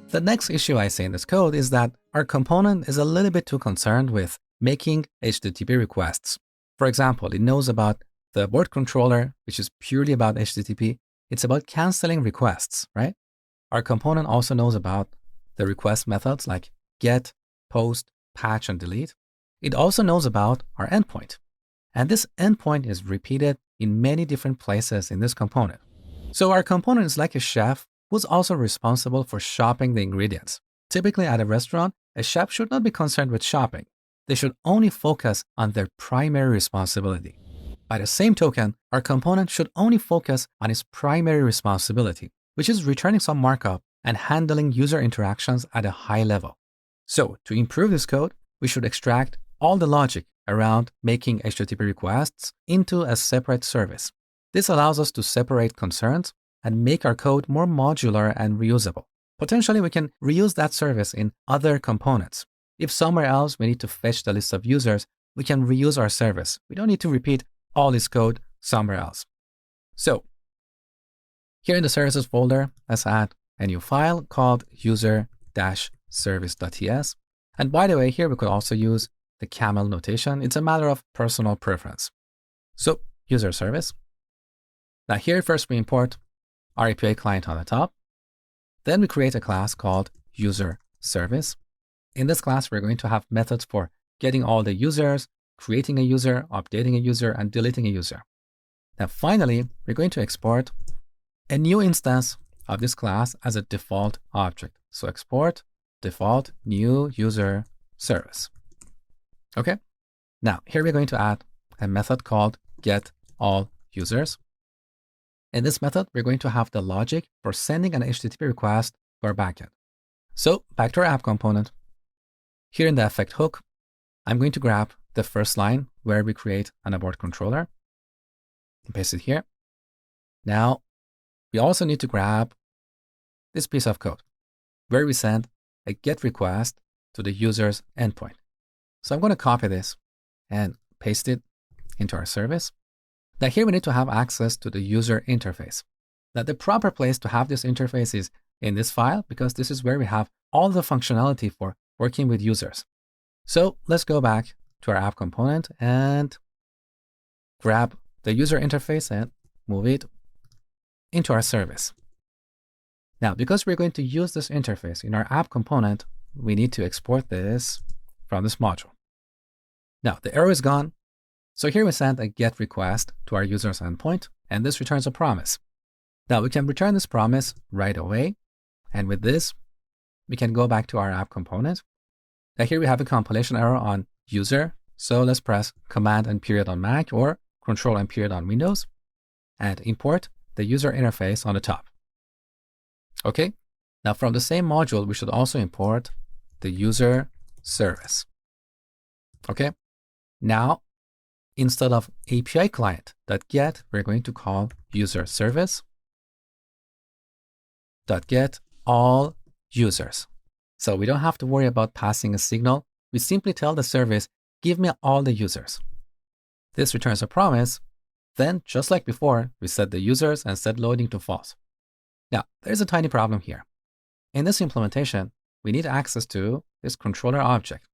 The next issue I see in this code is that our component is a little bit too concerned with making HTTP requests. For example, it knows about the abort controller, which is purely about HTTP. It's about canceling requests, right? Our component also knows about the request methods like get, post, patch, and delete. It also knows about our endpoint. And this endpoint is repeated in many different places in this component. So our component is like a chef who's also responsible for shopping the ingredients. Typically at a restaurant, a chef should not be concerned with shopping. They should only focus on their primary responsibility. By the same token, our component should only focus on its primary responsibility, which is returning some markup and handling user interactions at a high level. So to improve this code, we should extract all the logic around making HTTP requests into a separate service. This allows us to separate concerns and make our code more modular and reusable. Potentially, we can reuse that service in other components. If somewhere else we need to fetch the list of users, we can reuse our service. We don't need to repeat all this code somewhere else. So here in the services folder, let's add a new file called user-service.ts. And by the way, here we could also use the camel notation. It's a matter of personal preference. So user service. Now here first we import our API client on the top. Then we create a class called user service. In this class, we're going to have methods for getting all the users, creating a user, updating a user, and deleting a user. Now finally, we're going to export a new instance of this class as a default object. So export default new user service. Okay. Now here we're going to add a method called get all users. In this method, we're going to have the logic for sending an HTTP request to our backend. So back to our app component. Here in the effect hook, I'm going to grab the first line where we create an abort controller and paste it here. Now, we also need to grab this piece of code where we send a GET request to the user's endpoint. So I'm going to copy this and paste it into our service. Now here we need to have access to the user interface. Now the proper place to have this interface is in this file because this is where we have all the functionality for working with users. So let's go back to our app component and grab the user interface and move it into our service. Now, because we're going to use this interface in our app component, we need to export this from this module. Now, the error is gone. So here we send a GET request to our user's endpoint, and this returns a promise. Now, we can return this promise right away. And with this, we can go back to our app component. Now, here we have a compilation error on user. So let's press Command and period on Mac or Control and period on Windows and import the user interface on the top. Okay. Now, from the same module, we should also import the user service. Okay. Now, instead of API client.get, we're going to call user service.get all users. So we don't have to worry about passing a signal. We simply tell the service, give me all the users. This returns a promise. Then, just like before, we set the users and set loading to false. Now, there's a tiny problem here. In this implementation, we need access to this controller object.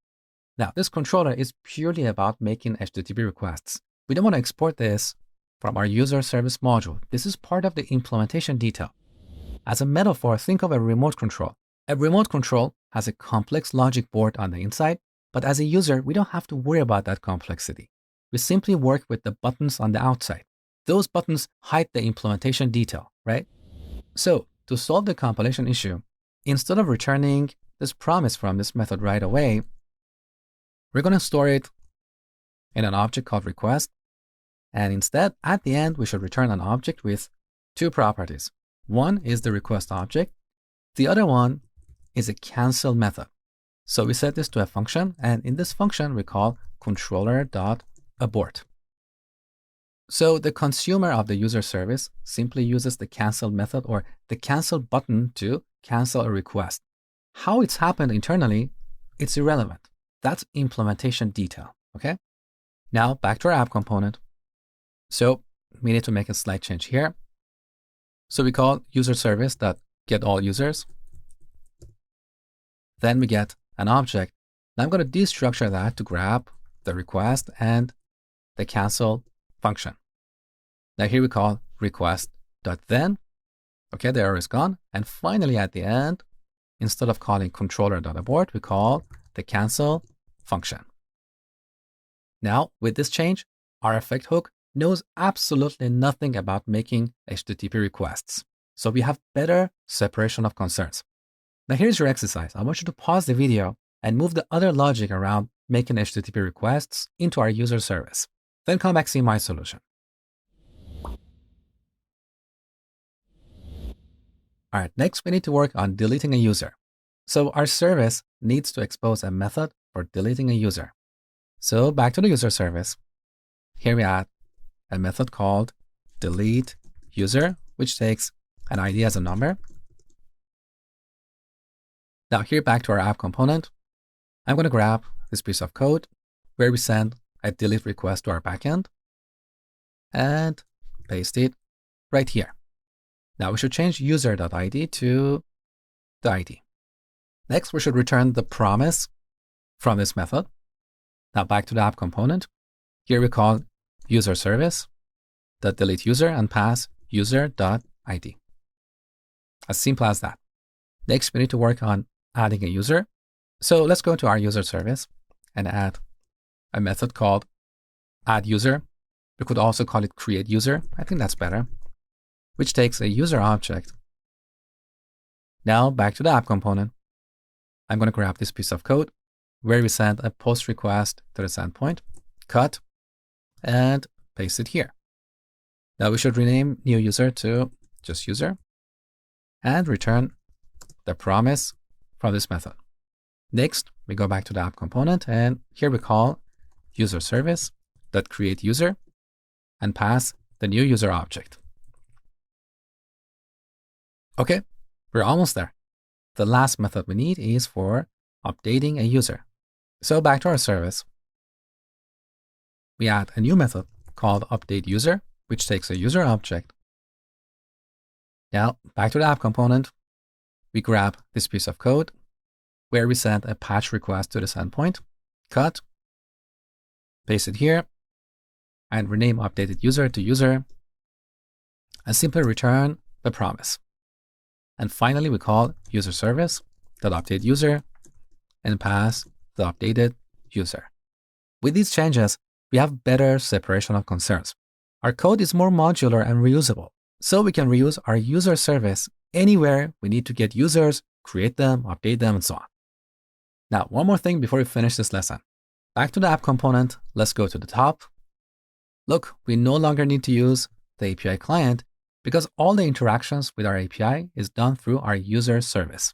Now, this controller is purely about making HTTP requests. We don't want to export this from our user service module. This is part of the implementation detail. As a metaphor, think of a remote control. A remote control has a complex logic board on the inside, but as a user, we don't have to worry about that complexity. We simply work with the buttons on the outside. Those buttons hide the implementation detail, right? So to solve the compilation issue, instead of returning this promise from this method right away, we're going to store it in an object called request. And instead, at the end, we should return an object with two properties. One is the request object. The other one is a cancel method. So we set this to a function, and in this function, we call controller.abort. So the consumer of the user service simply uses the cancel method or the cancel button to cancel a request. How it's happened internally, it's irrelevant. That's implementation detail, okay? Now back to our app component. So we need to make a slight change here. So we call user service.getAllUsers. Then we get an object. Now I'm going to destructure that to grab the request and the cancel function. Now here we call request.then. Okay, the error is gone. And finally at the end, instead of calling controller.abort, we call the cancel function. Now with this change, our effect hook knows absolutely nothing about making HTTP requests. So we have better separation of concerns. Now here's your exercise. I want you to pause the video and move the other logic around making HTTP requests into our user service. Then come back, see my solution. All right, next we need to work on deleting a user. So our service needs to expose a method for deleting a user. So back to the user service. Here we add a method called delete user, which takes an ID as a number. Now here back to our app component, I'm going to grab this piece of code where we send a delete request to our backend and paste it right here. Now we should change user.id to the ID. Next, we should return the promise from this method. Now back to the app component. Here we call user service .delete user and pass user.id. As simple as that. Next, we need to work on adding a user. So let's go to our user service and add a method called add user. We could also call it create user. I think that's better, which takes a user object. Now back to the app component. I'm going to grab this piece of code where we send a post request to the endpoint, cut, and paste it here. Now we should rename new user to just user and return the promise from this method. Next, we go back to the app component and here we call user service .create user and pass the new user object. Okay, we're almost there. The last method we need is for updating a user. So back to our service, we add a new method called update user, which takes a user object. Now back to the app component, we grab this piece of code where we send a patch request to this endpoint, cut, paste it here, and rename updated user to user, and simply return the promise. And finally, we call user service .update user and pass the updated user. With these changes, we have better separation of concerns. Our code is more modular and reusable, so we can reuse our user service anywhere we need to get users, create them, update them, and so on. Now, one more thing before we finish this lesson. Back to the app component, let's go to the top. Look, we no longer need to use the API client because all the interactions with our API is done through our user service.